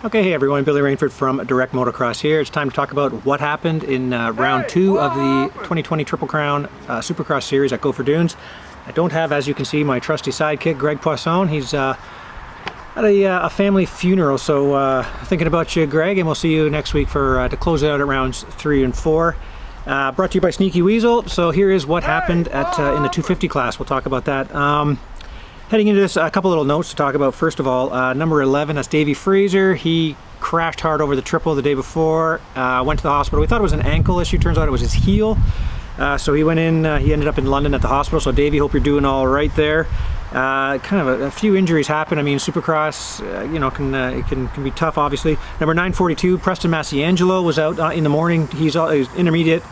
Okay, hey everyone, Billy Rainford from Direct Motocross here. It's time to talk about what happened in round 2 of the 2020 Triple Crown Supercross Series at Gopher Dunes. I don't have, as you can see, my trusty sidekick, Greg Poisson. He's at a family funeral, so thinking about you, Greg, and we'll see you next week for to close it out at rounds 3 and 4. Brought to you by Sneaky Weasel. So here is what happened at in the 250 class. We'll talk about that. Heading into this, a couple little notes to talk about. First of all, number 11, that's Davey Fraser. He crashed hard over the triple the day before, went to the hospital. We thought it was an ankle issue. Turns out it was his heel. So he went in, he ended up in London at the hospital. So Davey, hope you're doing all right there. Kind of a few injuries happen. I mean, Supercross, you know, it can be tough, obviously. Number 942, Preston Masiangelo was out in the morning. He's intermediate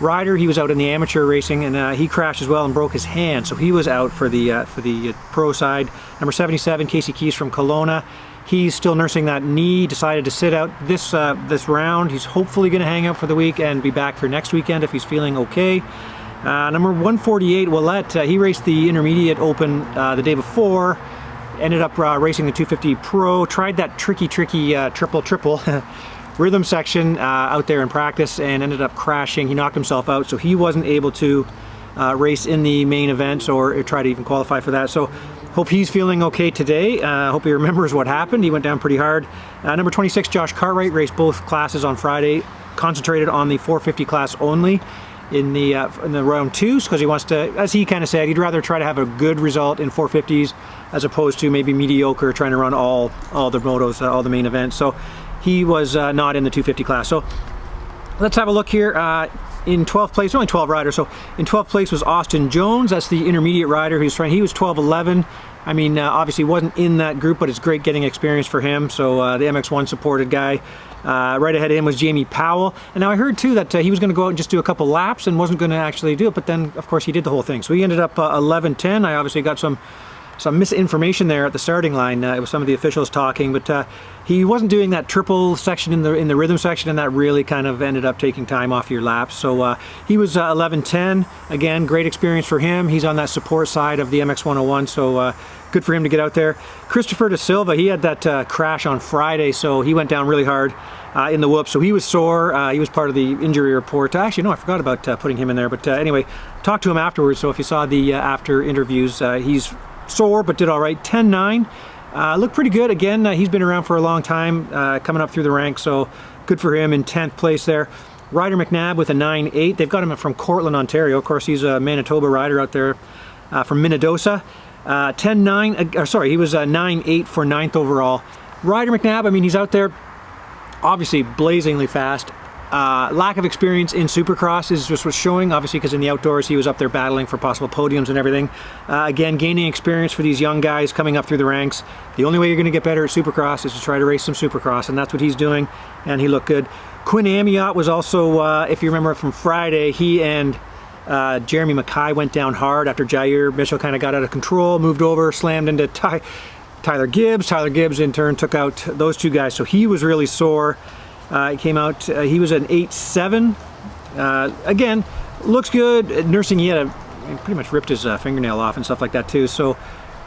rider. He was out in the amateur racing, and he crashed as well and broke his hand, so he was out for the pro side. Number 77, Casey Keys from Kelowna. He's still nursing that knee. Decided to sit out this round. He's hopefully going to hang out for the week and be back for next weekend if he's feeling okay. Number 148, Willette. He raced the Intermediate Open the day before. Ended up racing the 250 Pro. Tried that tricky triple. Rhythm section out there in practice and ended up crashing. He knocked himself out, so he wasn't able to race in the main events or try to even qualify for that. So hope he's feeling okay today. Hope he remembers what happened. He went down pretty hard. Number 26, Josh Cartwright, raced both classes on Friday. Concentrated on the 450 class only in the round 2s because he wants to, as he kind of said, he'd rather try to have a good result in 450s as opposed to maybe mediocre trying to run all the motos, all the main events. So he was not in the 250 class. So let's have a look here. In 12th place, only 12 riders. So in 12th place was Austin Jones. That's the intermediate rider who's trying. He was 12-11. I mean, obviously wasn't in that group, but it's great getting experience for him. So the MX1 supported guy. Right ahead of him was Jamie Powell. And now I heard too that he was going to go out and just do a couple laps and wasn't going to actually do it. But then, of course, he did the whole thing. So he ended up 11-10. I obviously got some misinformation there at the starting line. It was some of the officials talking, but he wasn't doing that triple section in the rhythm section, and that really kind of ended up taking time off your laps. So he was 11-10. Again, great experience for him. He's on that support side of the MX 101, so good for him to get out there. Christopher Da Silva, he had that crash on Friday, so he went down really hard in the whoop, so he was sore. He was part of the injury report. Actually, no, I forgot about putting him in there, but anyway, talked to him afterwards, so if you saw the after interviews, he's sore but did all right. 10-9, looked pretty good. Again, he's been around for a long time, coming up through the ranks, so good for him in 10th place there. Ryder McNabb with a 9-8. They've got him from Cortland, Ontario. Of course, he's a Manitoba rider out there from Minnedosa. 10-9, sorry, he was 9-8 for 9th overall. Ryder McNabb, I mean, he's out there obviously blazingly fast. Lack of experience in Supercross is just what's showing, obviously, because in the outdoors he was up there battling for possible podiums and everything. Again, gaining experience for these young guys coming up through the ranks. The only way you're going to get better at Supercross is to try to race some Supercross, and that's what he's doing, and he looked good. Quinn Amiot was also, if you remember from Friday, he and Jeremy Mackay went down hard after Jair Mitchell kind of got out of control, moved over, slammed into Tyler Gibbs. Tyler Gibbs in turn took out those two guys, so he was really sore. He came out, he was an 8-7. Again, looks good. Nursing, he pretty much ripped his fingernail off and stuff like that too. So,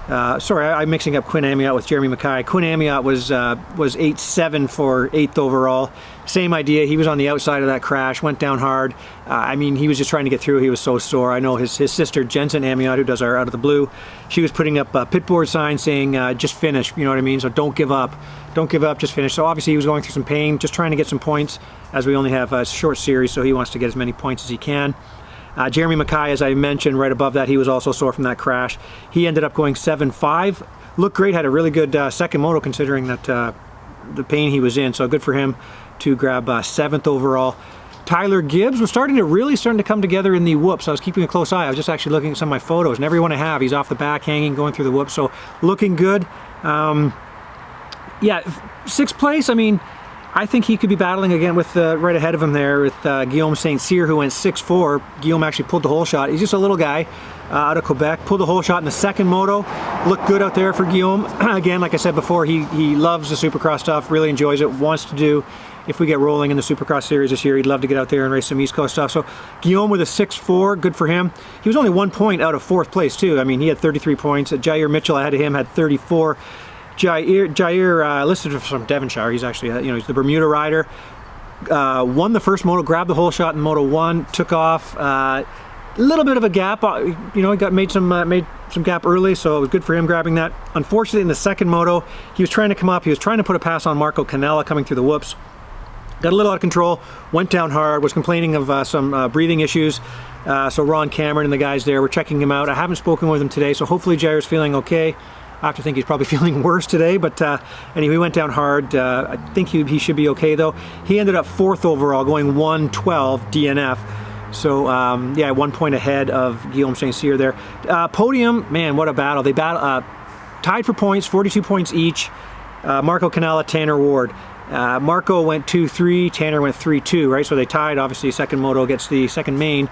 sorry, I'm mixing up Quinn Amiot with Jeremy Mackay. Quinn Amiot was 8-7 for 8th overall. Same idea. He was on the outside of that crash, went down hard. I mean, he was just trying to get through. He was so sore. I know his sister, Jensen Amiot, who does our Out of the Blue, she was putting up pit board signs saying, just finish, you know what I mean? So don't give up. Don't give up, just finish. So obviously he was going through some pain, just trying to get some points, as we only have a short series, so he wants to get as many points as he can. Jeremy Mackay, as I mentioned, right above that, he was also sore from that crash. He ended up going 7-5. Looked great, had a really good second moto considering that the pain he was in, so good for him to grab 7th overall. Tyler Gibbs was starting to come together in the whoops. I was keeping a close eye. I was just actually looking at some of my photos, and every one I have, he's off the back hanging, going through the whoops, so looking good. Yeah, 6th place, I mean, I think he could be battling again with right ahead of him there with Guillaume St. Cyr, who went 6-4. Guillaume actually pulled the whole shot. He's just a little guy out of Quebec. Pulled the whole shot in the second moto. Looked good out there for Guillaume. Again, like I said before, he loves the Supercross stuff, really enjoys it, wants to do. If we get rolling in the Supercross series this year, he'd love to get out there and race some East Coast stuff. So Guillaume with a 6-4, good for him. He was only 1 point out of 4th place too. I mean, he had 33 points. Jair Mitchell ahead of him had 34. Jair listed from Devonshire. He's actually, he's the Bermuda rider. Won the first moto, grabbed the whole shot in Moto 1, took off. A little bit of a gap, he made some gap early, so it was good for him grabbing that. Unfortunately, in the second moto, he was trying to come up. He was trying to put a pass on Marco Canella coming through the whoops. Got a little out of control, went down hard, was complaining of some breathing issues. So Ron Cameron and the guys there were checking him out. I haven't spoken with him today, so hopefully Jair's feeling okay. I have to think he's probably feeling worse today, but anyway, he went down hard. I think he should be okay though. He ended up 4th overall, going 112 DNF. So yeah, 1 point ahead of Guillaume St. Cyr there. Podium, man, what a battle. They tied for points, 42 points each. Marco Canella, Tanner Ward. Marco went 2-3, Tanner went 3-2, right? So they tied. Obviously, second moto gets the second main,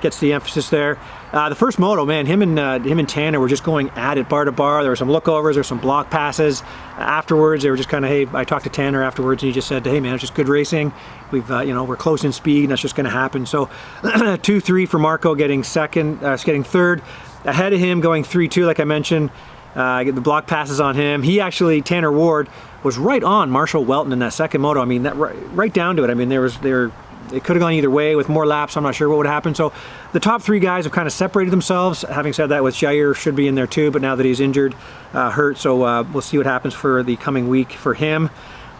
gets the emphasis there. The first moto, man, him and Tanner were just going at it bar to bar. There were some lookovers, there were some block passes. Afterwards, they were just kind of, hey, I talked to Tanner afterwards, and he just said, hey man, it's just good racing. We've, we're close in speed, and that's just going to happen. So 2-3 for Marco, getting third. Ahead of him, going 3-2, like I mentioned. Get the block passes on him. He actually, Tanner Ward, was right on Marshall Welton in that second moto. I mean, that right down to it. I mean, it could have gone either way with more laps. I'm not sure what would happen. So the top 3 guys have kind of separated themselves. Having said that, with Jair should be in there too, but now that he's injured, hurt, so we'll see what happens for the coming week for him.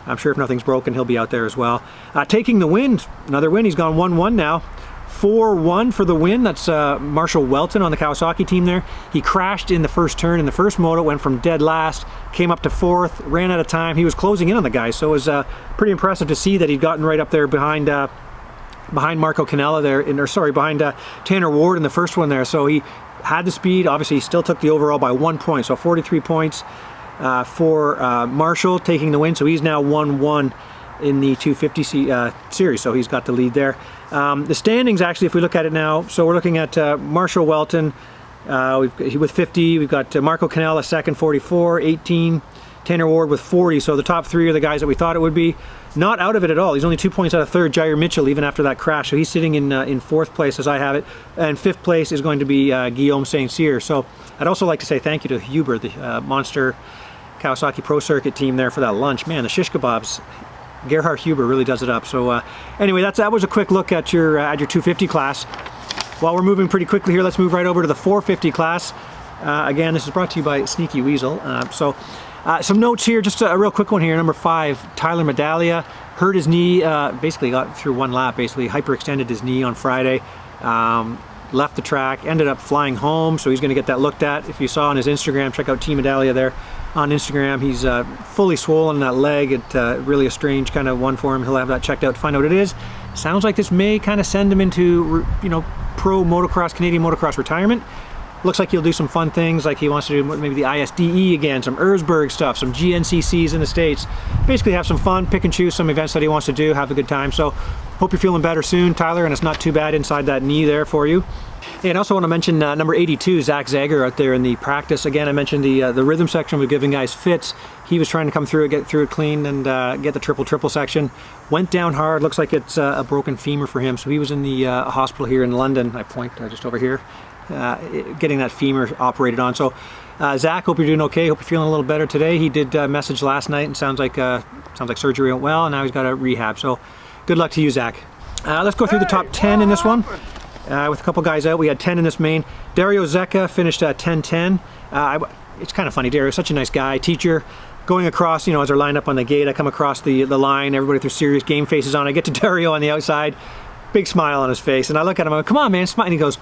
I'm sure if nothing's broken, he'll be out there as well. Taking the win, another win. He's gone 1-1 now. 4-1 for the win. That's Marshall Welton on the Kawasaki team there. He crashed in the first turn in the first moto, went from dead last, came up to 4th, ran out of time. He was closing in on the guys, so it was pretty impressive to see that he'd gotten right up there behind Marco Canella there, behind Tanner Ward in the first one there. So he had the speed. Obviously, he still took the overall by 1 point, so 43 points for Marshall taking the win. So he's now 1-1 in the 250 series, so he's got the lead there. The standings, actually, if we look at it now, so we're looking at Marshall Welton with 50. We've got Marco Canella second, 44, 18. Tanner Ward with 40. So the top 3 are the guys that we thought it would be. Not out of it at all. He's only 2 points out of third. Jair Mitchell, even after that crash. So he's sitting in 4th place as I have it. And 5th place is going to be Guillaume St. Cyr. So I'd also like to say thank you to Huber, the Monster Kawasaki Pro Circuit team there for that lunch. Man, the shish kebabs. Gerhard Huber really does it up. So anyway, that was a quick look at your 250 class. While we're moving pretty quickly here, let's move right over to the 450 class. Again, this is brought to you by Sneaky Weasel. Some notes here, just a real quick one here. Number 5, Tyler Medalia hurt his knee, basically got through one lap, basically hyperextended his knee on Friday. Left the track, ended up flying home, so he's going to get that looked at. If you saw on his Instagram, check out Team Medalia there on Instagram. He's fully swollen in that leg. It's really a strange kind of one for him. He'll have that checked out to find out what it is. Sounds like this may kind of send him into, pro motocross, Canadian motocross retirement. Looks like he'll do some fun things, like he wants to do maybe the ISDE again, some Erzberg stuff, some GNCCs in the States. Basically have some fun, pick and choose some events that he wants to do, have a good time. So hope you're feeling better soon, Tyler, and it's not too bad inside that knee there for you. And I also want to mention number 82, Zach Zager out there in the practice. Again, I mentioned the rhythm section was giving guys fits. He was trying to come through it, get through it clean, and get the triple section. Went down hard. Looks like it's a broken femur for him. So he was in the hospital here in London. I point just over here, getting that femur operated on. So Zach, hope you're doing okay. Hope you're feeling a little better today. He did message last night, and sounds like surgery went well, and now he's got a rehab. So good luck to you, Zach. Let's go through the top 10 in this one. With a couple guys out, we had 10 in this main. Dario Zecca finished at 10-10. It's kind of funny, Dario's such a nice guy, teacher. Going across, as they're lined up on the gate, I come across the line, everybody with their serious game faces on. I get to Dario on the outside, big smile on his face, and I look at him, I go, come on man, smile, and he goes,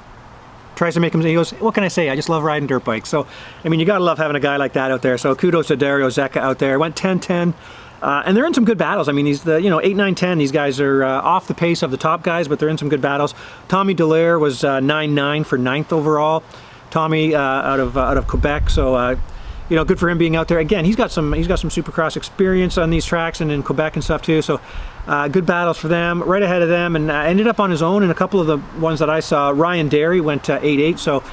tries to make him, he goes, what can I say, I just love riding dirt bikes. So, I mean, you gotta love having a guy like that out there. So kudos to Dario Zecca out there. Went 10-10. And they're in some good battles. I mean, these 8, 9, 10. These guys are off the pace of the top guys, but they're in some good battles. Tommy Dallaire was 9-9 for 9th overall. Tommy out of Quebec, so good for him being out there. Again, he's got some Supercross experience on these tracks and in Quebec and stuff too. So good battles for them. Right ahead of them, and ended up on his own in a couple of the ones that I saw. Ryan Derry went 8-8. So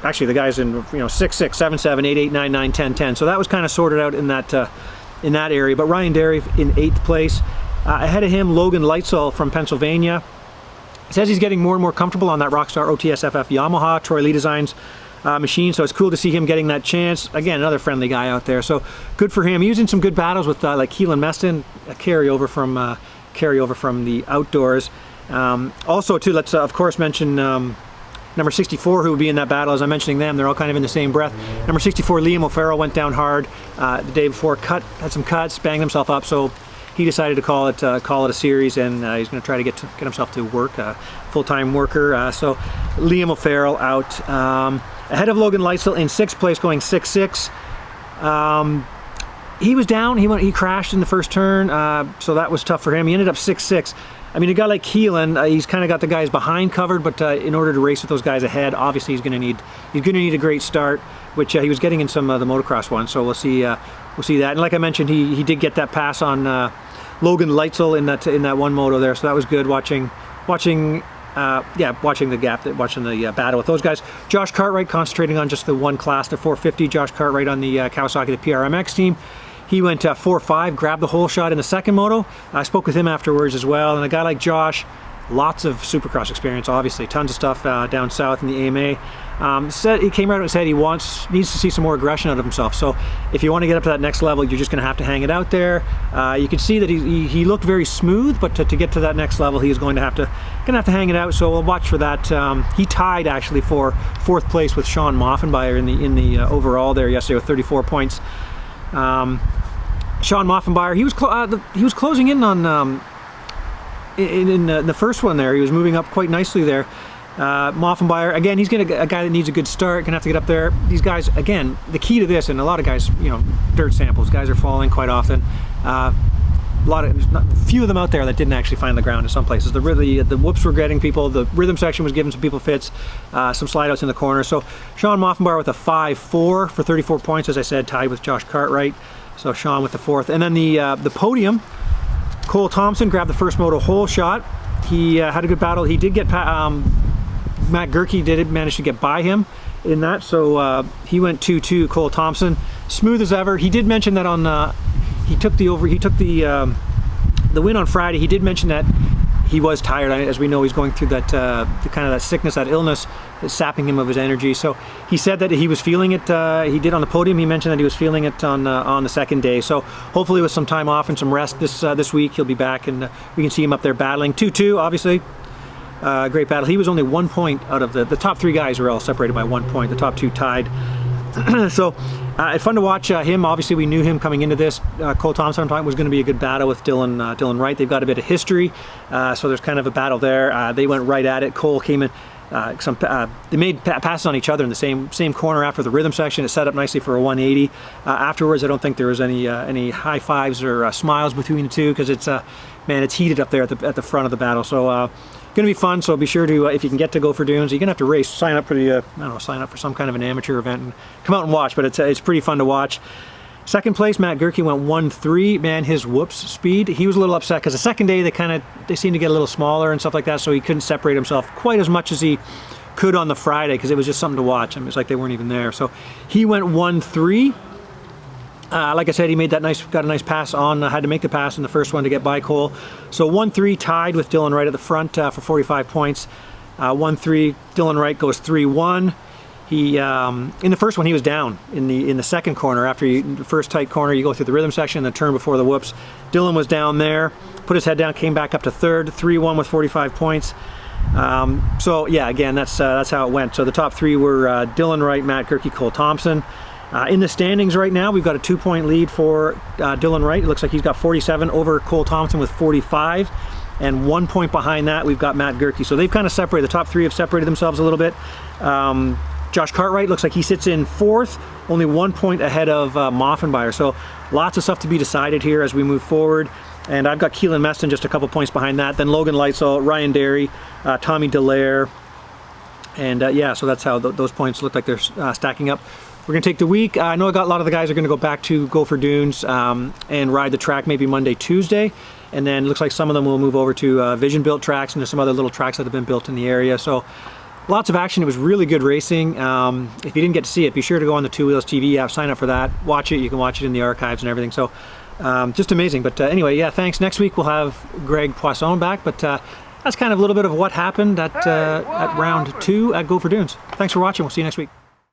actually, the guys in 6-6, 7-7, 8-8, 9-9, 10-10. So that was kind of sorted out in that area, but Ryan Derry in 8th place. Ahead of him, Logan Lightsall from Pennsylvania. Says he's getting more and more comfortable on that Rockstar OTSFF Yamaha. Troy Lee Designs machine, so it's cool to see him getting that chance. Again, another friendly guy out there, so good for him. He was in some good battles with like Keelan Meston, a carryover from the outdoors. Also too, let's of course mention number 64, who would be in that battle. As I'm mentioning them, they're all kind of in the same breath. Number 64, Liam O'Farrell, went down hard the day before, had some cuts, banged himself up, so he decided to call it a series, and he's going to try to get himself to work, full-time worker. So Liam O'Farrell out. Ahead of Logan Leitzel in 6th place, going 6-6. He was down. He crashed in the first turn, so that was tough for him. He ended up 6-6. I mean, a guy like Keelan, he's kind of got the guys behind covered, but in order to race with those guys ahead, obviously he's going to need a great start, which he was getting in some of the motocross ones. So we'll see that. And like I mentioned, he did get that pass on Logan Leitzel in that one moto there, so that was good. Watching the gap, watching the battle with those guys. Josh Cartwright concentrating on just the one class, the 450. Josh Cartwright on the Kawasaki, the PRMX team. He went 4-5, grabbed the hole shot in the second moto. I spoke with him afterwards as well, and a guy like Josh, lots of Supercross experience, obviously, tons of stuff down south in the AMA. He came out and said he needs to see some more aggression out of himself. So if you want to get up to that next level, you're just going to have to hang it out there. You can see that he looked very smooth, but to get to that next level, he's going to have to hang it out. So we'll watch for that. He tied actually for 4th place with Sean Moffenbauer in the overall there yesterday with 34 points. Sean Moffenbauer, he was closing in on in the first one there. He was moving up quite nicely there. Moffenbauer, again, he's a guy that needs a good start, gonna have to get up there. These guys, again, the key to this, and a lot of guys, dirt samples, guys are falling quite often. Few of them out there that didn't actually find the ground in some places. The whoops were getting people, the rhythm section was giving some people fits, some slide outs in the corner. So Sean Moffenbauer with a 5-4 for 34 points, as I said, tied with Josh Cartwright. So Sean with the 4th. And then the podium, Cole Thompson grabbed the first moto hole shot. He had a good battle. He did get Matt Gerke did manage to get by him in that, so he went 2-2. Cole Thompson, smooth as ever. He did mention that on he took the win on Friday. He did mention that he was tired. As we know, he's going through that kind of that sickness, that illness that's sapping him of his energy. So he said that he was feeling it. He did on the podium. He mentioned that he was feeling it on the second day. So hopefully with some time off and some rest this week, he'll be back, and we can see him up there battling. 2-2, obviously. Great battle. He was only 1 point out of the top 3 guys were all separated by 1 point. The top 2 tied. So fun to watch him. Obviously, we knew him coming into this. Cole Thompson was going to be a good battle with Dylan Wright. They've got a bit of history, so there's kind of a battle there. They went right at it. Cole came in. They made passes on each other in the same corner after the rhythm section. It set up nicely for a 180. Afterwards, I don't think there was any high fives or smiles between the two, because it's heated up there at the front of the battle. So going to be fun. So be sure to if you can get to Gopher Dunes, you're gonna have to race. Sign up for sign up for some kind of an amateur event and come out and watch. But it's pretty fun to watch. Second place, Matt Gerke went 1-3. Man, his whoops speed. He was a little upset because the second day they seemed to get a little smaller and stuff like that, so he couldn't separate himself quite as much as he could on the Friday, because it was just something to watch. I mean, it's like they weren't even there. So he went 1-3. Like I said, he got a nice pass on. Had to make the pass in the first one to get by Cole. So 1-3, tied with Dylan Wright at the front for 45 points. 1-3. Dylan Wright goes 3-1. He in the first one he was down in the second corner. After the first tight corner, you go through the rhythm section, the turn before the whoops. Dylan was down there, put his head down, came back up to 3rd, 3-1 with 45 points. So yeah, again, that's how it went. So the top 3 were Dylan Wright, Matt Gerke, Cole Thompson. In the standings right now, we've got a 2-point lead for Dylan Wright. It looks like he's got 47 over Cole Thompson with 45. And 1 point behind that, we've got Matt Gerke. So they've kind of separated. The top 3 have separated themselves a little bit. Josh Cartwright looks like he sits in 4th, only 1 point ahead of Moffenbauer. So lots of stuff to be decided here as we move forward. And I've got Keelan Meston just a couple points behind that. Then Logan Leitzel, Ryan Derry, Tommy Dallaire. And yeah, so that's how those points look like they're stacking up. We're going to take the week. I know a lot of the guys are going to go back to Gopher Dunes and ride the track maybe Monday, Tuesday. And then it looks like some of them will move over to Vision built tracks, and there's some other little tracks that have been built in the area. So lots of action. It was really good racing. If you didn't get to see it, be sure to go on the Two Wheels TV app, sign up for that, watch it. You can watch it in the archives and everything. So just amazing. But anyway, yeah, thanks. Next week we'll have Greg Poisson back. But that's kind of a little bit of what happened at round 2 at Gopher Dunes. Thanks for watching. We'll see you next week.